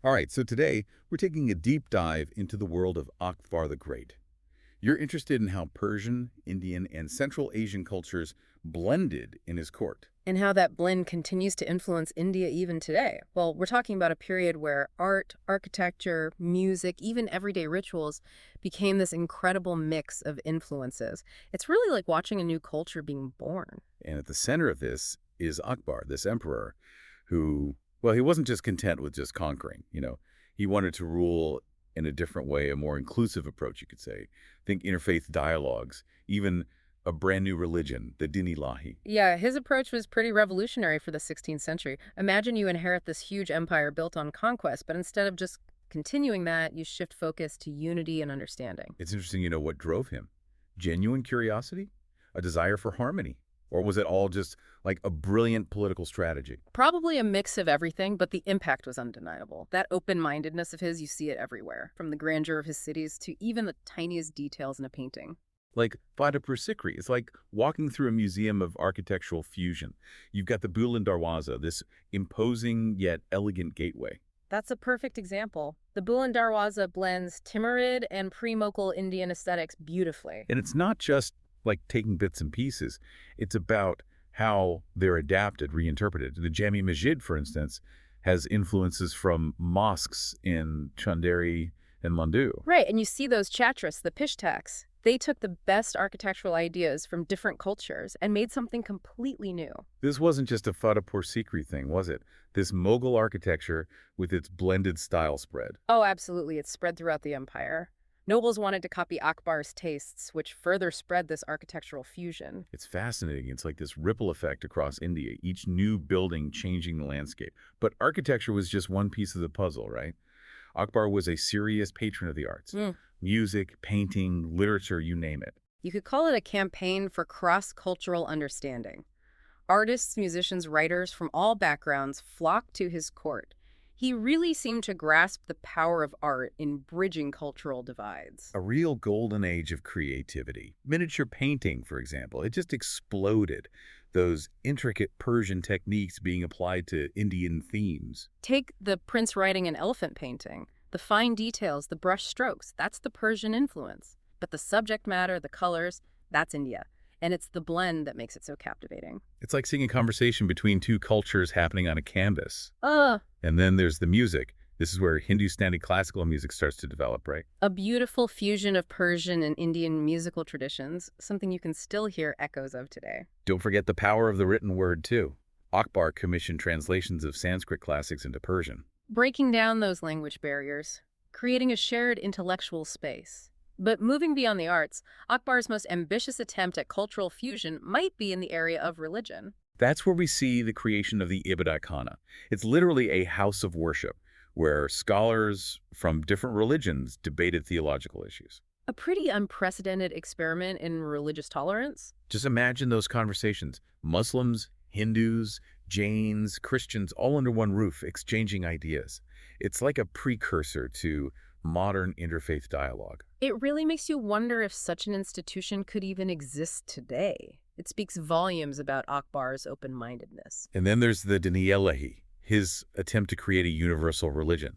All right, so today we're taking a deep dive into the world of Akbar the Great. You're interested in how Persian, Indian, and Central Asian cultures blended in his court. And how that blend continues to influence India even today. Well, we're talking about a period where art, architecture, music, even everyday rituals became this incredible mix of influences. It's really like watching a new culture being born. And at the center of this is Akbar, this emperor, who, well, he wasn't just content with just conquering. He wanted to rule in a different way, a more inclusive approach, you could say. Think interfaith dialogues, even a brand new religion, the Din Ilahi. Yeah, his approach was pretty revolutionary for the 16th century. Imagine you inherit this huge empire built on conquest, but instead of just continuing that, you shift focus to unity and understanding. It's interesting, what drove him. Genuine curiosity? A desire for harmony? Or was it all just like a brilliant political strategy? Probably a mix of everything, but the impact was undeniable. That open-mindedness of his, you see it everywhere, from the grandeur of his cities to even the tiniest details in a painting. Like Fatehpur Sikri, it's like walking through a museum of architectural fusion. You've got the Buland Darwaza, this imposing yet elegant gateway. That's a perfect example. The Buland Darwaza blends Timurid and pre-Mughal Indian aesthetics beautifully. And it's not just like taking bits and pieces. It's about how they're adapted, reinterpreted. The Jami Masjid, for instance, has influences from mosques in Chanderi and Mandu. Right, and you see those chatras, the pishtaks. They took the best architectural ideas from different cultures and made something completely new. This wasn't just a Fatehpur Sikri thing, was it? This Mughal architecture with its blended style spread. Oh, absolutely. It's spread throughout the empire. Nobles wanted to copy Akbar's tastes, which further spread this architectural fusion. It's fascinating. It's like this ripple effect across India, each new building changing the landscape. But architecture was just one piece of the puzzle, right? Akbar was a serious patron of the arts. Music, painting, literature, you name it. You could call it a campaign for cross-cultural understanding. Artists, musicians, writers from all backgrounds flocked to his court. He really seemed to grasp the power of art in bridging cultural divides. A real golden age of creativity. Miniature painting, for example, it just exploded. Those intricate Persian techniques being applied to Indian themes. Take the prince riding an elephant painting. The fine details, the brush strokes, that's the Persian influence. But the subject matter, the colors, that's India. And it's the blend that makes it so captivating. It's like seeing a conversation between two cultures happening on a canvas. Uh, And then there's the music. This is where Hindustani classical music starts to develop, right? a beautiful fusion of Persian and Indian musical traditions, something you can still hear echoes of today. Don't forget the power of the written word, too. Akbar commissioned translations of Sanskrit classics into Persian. Breaking down those language barriers, creating a shared intellectual space. But moving beyond the arts, Akbar's most ambitious attempt at cultural fusion might be in the area of religion. That's where we see the creation of the Ibadat Khana. It's literally a house of worship where scholars from different religions debated theological issues. A pretty unprecedented experiment in religious tolerance. Just imagine those conversations. Muslims, Hindus, Jains, Christians, all under one roof, exchanging ideas. It's like a precursor to modern interfaith dialogue. It really makes you wonder if such an institution could even exist today. It speaks volumes about Akbar's open-mindedness. And then there's the Din Ilahi, his attempt to create a universal religion.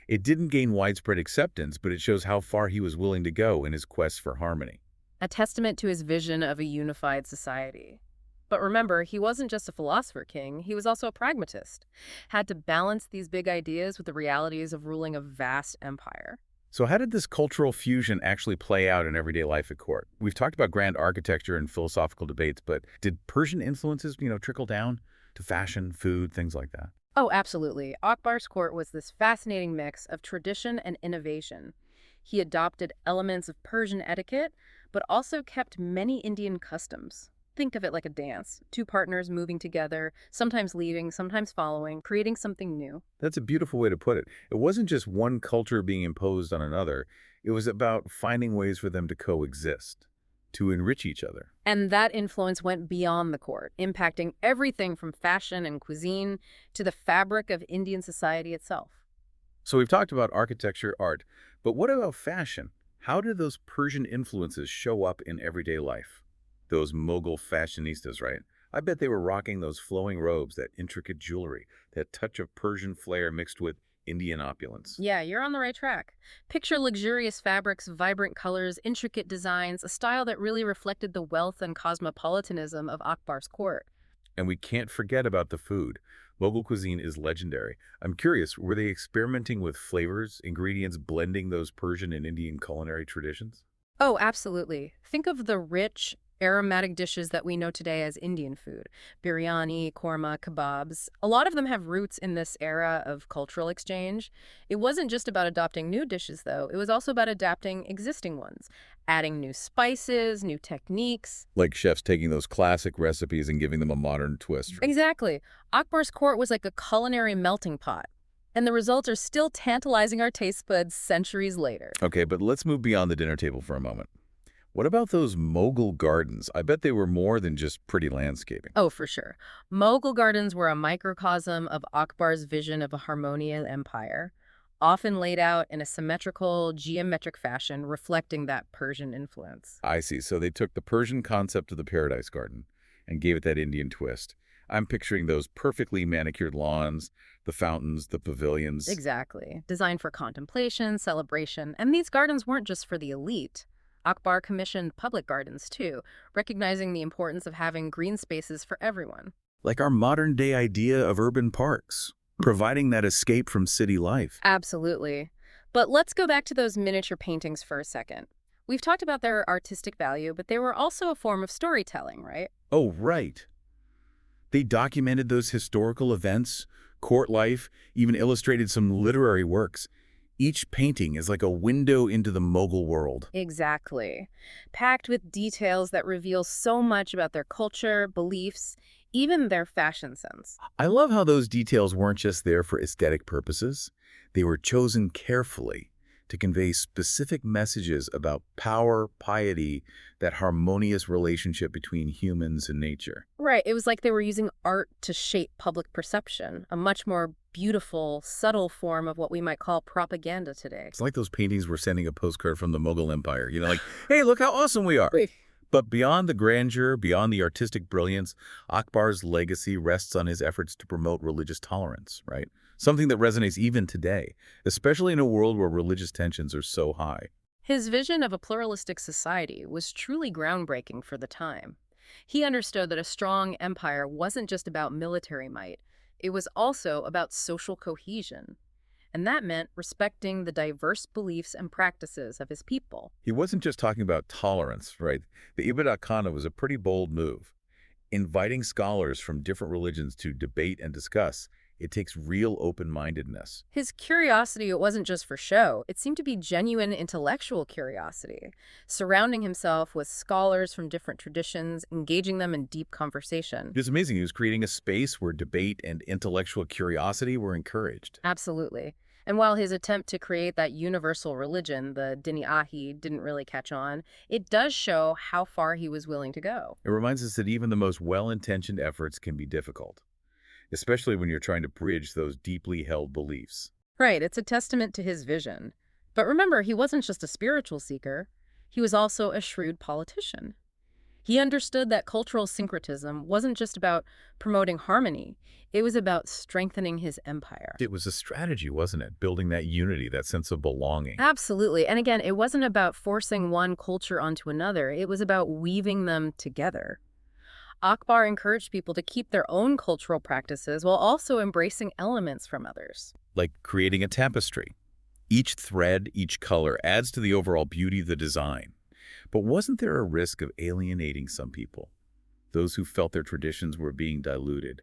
It didn't gain widespread acceptance, but it shows how far he was willing to go in his quest for harmony. A testament to his vision of a unified society. But remember, he wasn't just a philosopher king, he was also a pragmatist. Had to balance these big ideas with the realities of ruling a vast empire. So how did this cultural fusion actually play out in everyday life at court? We've talked about grand architecture and philosophical debates, but did Persian influences, trickle down to fashion, food, things like that? Oh, absolutely. Akbar's court was this fascinating mix of tradition and innovation. He adopted elements of Persian etiquette, but also kept many Indian customs. Think of it like a dance. Two partners moving together, sometimes leading, sometimes following, creating something new. That's a beautiful way to put it. It wasn't just one culture being imposed on another. It was about finding ways for them to coexist, to enrich each other. And that influence went beyond the court, impacting everything from fashion and cuisine to the fabric of Indian society itself. So we've talked about architecture, art, but what about fashion? How did those Persian influences show up in everyday life? Those Mughal fashionistas, right? I bet they were rocking those flowing robes, that intricate jewelry, that touch of Persian flair mixed with Indian opulence. Yeah, you're on the right track. Picture luxurious fabrics, vibrant colors, intricate designs, a style that really reflected the wealth and cosmopolitanism of Akbar's court. And we can't forget about the food. Mughal cuisine is legendary. I'm curious, were they experimenting with flavors, ingredients, blending those Persian and Indian culinary traditions? Oh, absolutely. Think of the rich, aromatic dishes that we know today as Indian food. Biryani, korma, kebabs. A lot of them have roots in this era of cultural exchange. It wasn't just about adopting new dishes, though. It was also about adapting existing ones, adding new spices, new techniques. Like chefs taking those classic recipes and giving them a modern twist. Exactly. Akbar's court was like a culinary melting pot. And the results are still tantalizing our taste buds centuries later. Okay, but let's move beyond the dinner table for a moment. What about those Mughal gardens? I bet they were more than just pretty landscaping. Oh, for sure. Mughal gardens were a microcosm of Akbar's vision of a harmonious empire, often laid out in a symmetrical, geometric fashion reflecting that Persian influence. I see. So they took the Persian concept of the paradise garden and gave it that Indian twist. I'm picturing those perfectly manicured lawns, the fountains, the pavilions. Exactly. Designed for contemplation, celebration, and these gardens weren't just for the elite. Akbar commissioned public gardens, too, recognizing the importance of having green spaces for everyone. Like our modern-day idea of urban parks, providing that escape from city life. Absolutely. But let's go back to those miniature paintings for a second. We've talked about their artistic value, but they were also a form of storytelling, right? Oh, right. They documented those historical events, court life, even illustrated some literary works. Each painting is like a window into the Mughal world. Exactly. Packed with details that reveal so much about their culture, beliefs, even their fashion sense. I love how those details weren't just there for aesthetic purposes. They were chosen carefully to convey specific messages about power, piety, that harmonious relationship between humans and nature. Right, it was like they were using art to shape public perception, a much more beautiful, subtle form of what we might call propaganda today. It's like those paintings were sending a postcard from the Mughal Empire. Like, hey, look how awesome we are. Right. But beyond the grandeur, beyond the artistic brilliance, Akbar's legacy rests on his efforts to promote religious tolerance, right? Something that resonates even today, especially in a world where religious tensions are so high. His vision of a pluralistic society was truly groundbreaking for the time. He understood that a strong empire wasn't just about military might, it was also about social cohesion. And that meant respecting the diverse beliefs and practices of his people. He wasn't just talking about tolerance, right? The Ibadat Khana was a pretty bold move. Inviting scholars from different religions to debate and discuss, it takes real open-mindedness. His curiosity wasn't just for show, it seemed to be genuine intellectual curiosity, surrounding himself with scholars from different traditions, engaging them in deep conversation. It's amazing. He was creating a space where debate and intellectual curiosity were encouraged. Absolutely. And while his attempt to create that universal religion, the Dini-Ahi, didn't really catch on, it does show how far he was willing to go. It reminds us that even the most well-intentioned efforts can be difficult, especially when you're trying to bridge those deeply held beliefs. Right, it's a testament to his vision. But remember, he wasn't just a spiritual seeker. He was also a shrewd politician. He understood that cultural syncretism wasn't just about promoting harmony. It was about strengthening his empire. It was a strategy, wasn't it? Building that unity, that sense of belonging. Absolutely. And again, it wasn't about forcing one culture onto another. It was about weaving them together. Akbar encouraged people to keep their own cultural practices while also embracing elements from others. Like creating a tapestry. Each thread, each color adds to the overall beauty of the design. But wasn't there a risk of alienating some people? Those who felt their traditions were being diluted.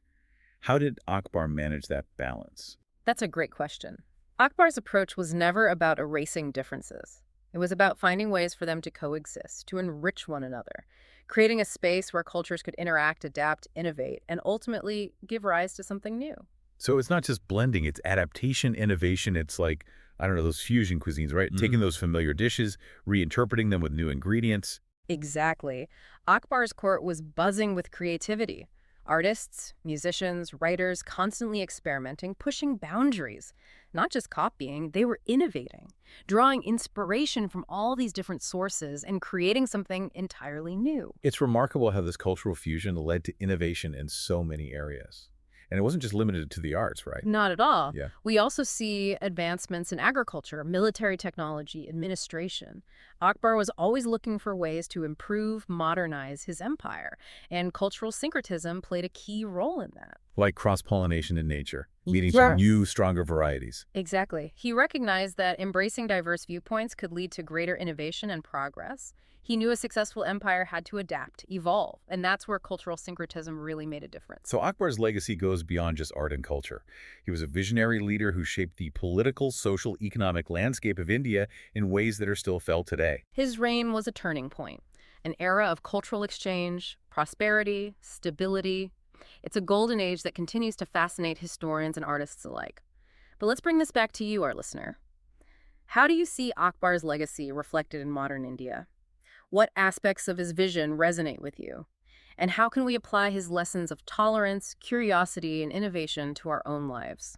How did Akbar manage that balance? That's a great question. Akbar's approach was never about erasing differences. It was about finding ways for them to coexist, to enrich one another, creating a space where cultures could interact, adapt, innovate, and ultimately give rise to something new. So it's not just blending, it's adaptation, innovation. It's like, I don't know, those fusion cuisines, right? Taking those familiar dishes, reinterpreting them with new ingredients. Exactly. Akbar's court was buzzing with creativity. Artists, musicians, writers constantly experimenting, pushing boundaries. Not just copying, they were innovating, drawing inspiration from all these different sources and creating something entirely new. It's remarkable how this cultural fusion led to innovation in so many areas. And it wasn't just limited to the arts, right? Not at all. Yeah. We also see advancements in agriculture, military technology, administration. Akbar was always looking for ways to improve, modernize his empire, and cultural syncretism played a key role in that. Like cross-pollination in nature, leading to Yes. new, stronger varieties. Exactly. He recognized that embracing diverse viewpoints could lead to greater innovation and progress. He knew a successful empire had to adapt, evolve, and that's where cultural syncretism really made a difference. So Akbar's legacy goes beyond just art and culture. He was a visionary leader who shaped the political, social, economic landscape of India in ways that are still felt today. His reign was a turning point, an era of cultural exchange, prosperity, stability. It's a golden age that continues to fascinate historians and artists alike. But let's bring this back to you, our listener. How do you see Akbar's legacy reflected in modern India? What aspects of his vision resonate with you? And how can we apply his lessons of tolerance, curiosity, and innovation to our own lives?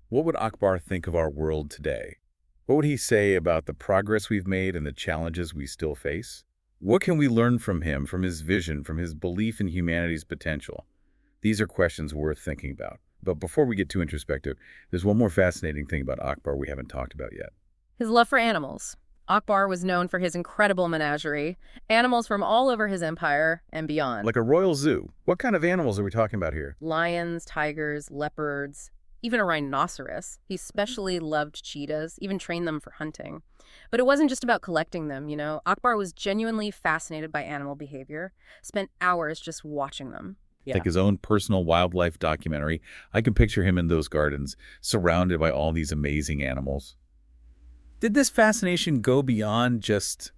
What would Akbar think of our world today? What would he say about the progress we've made and the challenges we still face? What can we learn from him, from his vision, from his belief in humanity's potential? These are questions worth thinking about. But before we get too introspective, there's one more fascinating thing about Akbar we haven't talked about yet. His love for animals. Akbar was known for his incredible menagerie, animals from all over his empire and beyond. Like a royal zoo. What kind of animals are we talking about here? Lions, tigers, leopards, even a rhinoceros. He especially loved cheetahs, even trained them for hunting. But it wasn't just about collecting them, you know. Akbar was genuinely fascinated by animal behavior, spent hours just watching them. Like his own personal wildlife documentary. I can picture him in those gardens, surrounded by all these amazing animals. Did this fascination go beyond just,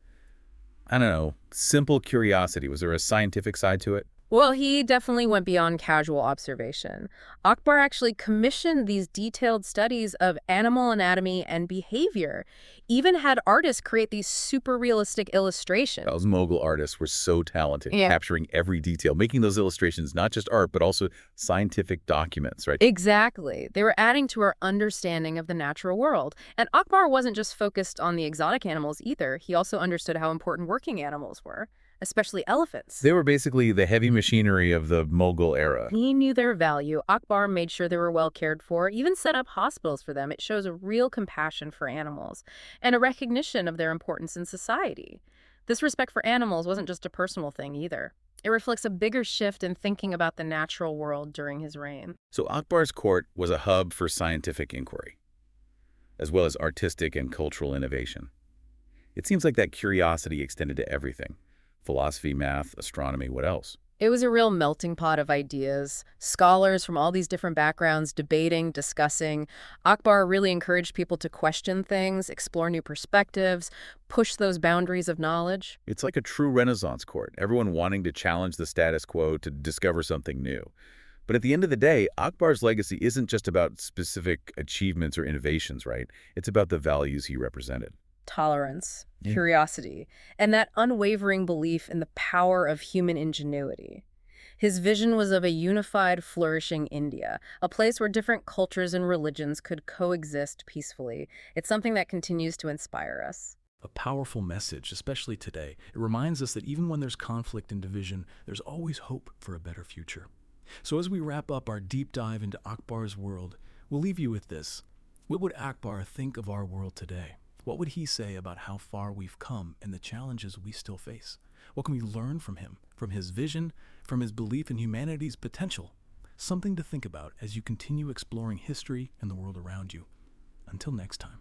I don't know, simple curiosity? Was there a scientific side to it? Well, he definitely went beyond casual observation. Akbar actually commissioned these detailed studies of animal anatomy and behavior, even had artists create these super realistic illustrations. Those Mughal artists were so talented, Yeah. capturing every detail, making those illustrations not just art, but also scientific documents, right? Exactly. They were adding to our understanding of the natural world. And Akbar wasn't just focused on the exotic animals either. He also understood how important working animals were, especially elephants. They were basically the heavy machinery of the Mughal era. He knew their value. Akbar made sure they were well cared for, even set up hospitals for them. It shows a real compassion for animals and a recognition of their importance in society. This respect for animals wasn't just a personal thing either. It reflects a bigger shift in thinking about the natural world during his reign. So Akbar's court was a hub for scientific inquiry, as well as artistic and cultural innovation. It seems like that curiosity extended to everything. Philosophy, math, astronomy, what else? It was a real melting pot of ideas, scholars from all these different backgrounds debating, discussing. Akbar really encouraged people to question things, explore new perspectives, push those boundaries of knowledge. It's like a true Renaissance court, everyone wanting to challenge the status quo to discover something new. But at the end of the day, Akbar's legacy isn't just about specific achievements or innovations, right? It's about the values he represented. Tolerance, Yeah. curiosity, and that unwavering belief in the power of human ingenuity. His vision was of a unified, flourishing India, a place where different cultures and religions could coexist peacefully. It's something that continues to inspire us. A powerful message, especially today. It reminds us that even when there's conflict and division, there's always hope for a better future. So as we wrap up our deep dive into Akbar's world, we'll leave you with this. What would Akbar think of our world today? What would he say about how far we've come and the challenges we still face? What can we learn from him, from his vision, from his belief in humanity's potential? Something to think about as you continue exploring history and the world around you. Until next time.